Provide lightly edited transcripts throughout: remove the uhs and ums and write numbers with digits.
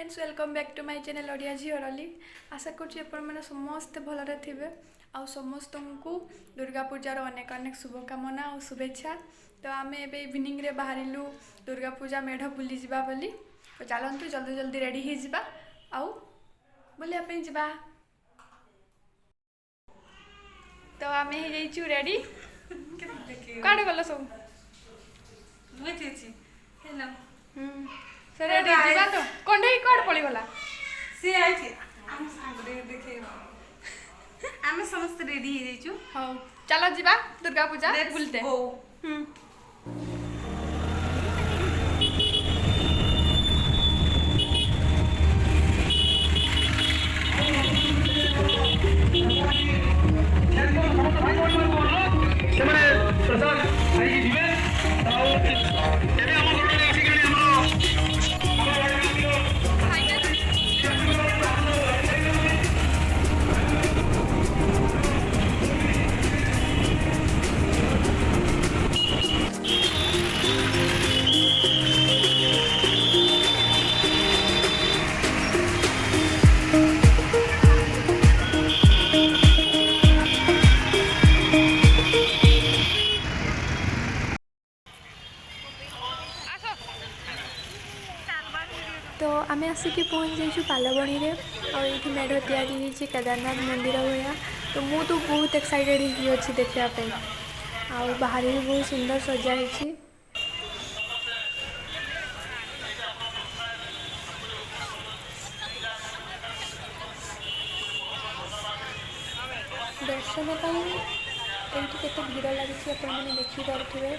Friends welcome back to my channel Odia झीरली आशा कर समस्ते भलरे थे आ समस्त को दुर्गा पूजार अनेक अनेक शुभकामना और शुभेच्छा। तो आम ए इवनिंग रे बाहरिलु दुर्गा पूजा मेढ़ बुली जावा बोली। तो चलतु जल्दी जल्दी रेडी हो जावा आउ बुलिया जावा। तो आम हो रेडी कड़े गल सब से रेडी जावा। तो कंढई कड़ पड़गला सी आई हम सांग देखे आमे समस्त रेडी हो जाइछु। हां चलो जीवा दुर्गा पूजा बुलते। तो आम आसिक पहुँच जाइए पालबणी में और ये मेढ़ या केदारनाथ मंदिर भाया। तो मु तो बहुत एक्साइटेड अच्छी देखापी आ बाहर भी बहुत सुंदर सजाई। दर्शन के भीड़ लगी आपने देखिपे।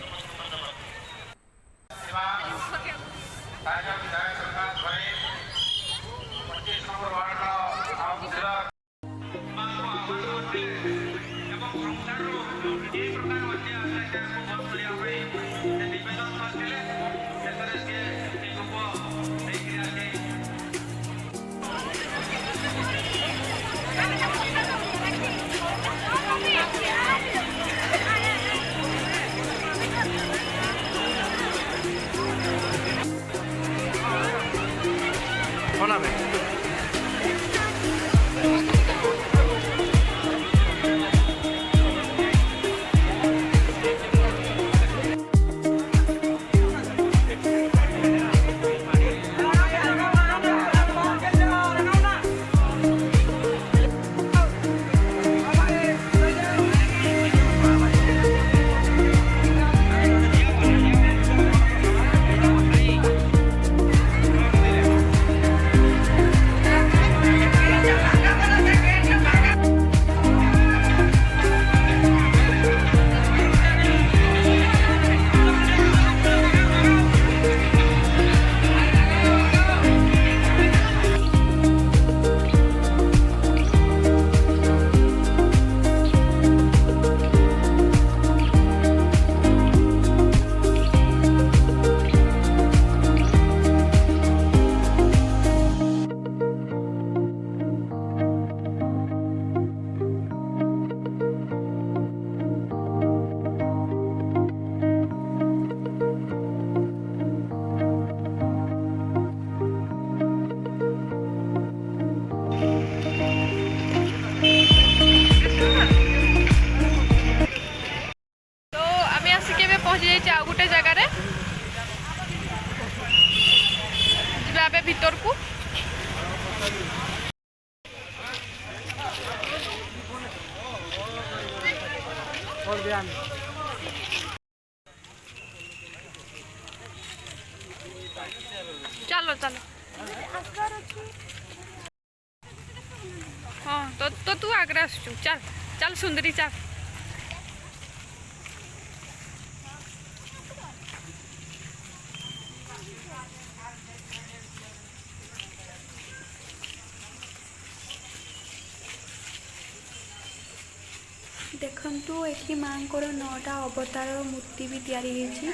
पहुँची जाइए गोटे जगार जा भीतर को। चलो चलो हाँ तो तू आगे आसु चल चल सुंदरी चल। देखंतु एठी मांकर 9टा अवतार मूर्ति भी तैयारी होईछि।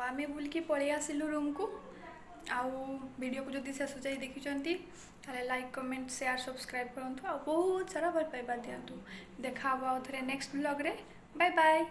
आम बुल्कि पलि आसिलु रूम को आउ वीडियो को जदि शेष जाए देखिंट ताले लाइक कमेंट शेयर सब्सक्राइब करूँ आ बहुत सारा भल पाइबा दिंतु देखा थे नेक्स्ट ब्लॉग रे बाय बाय।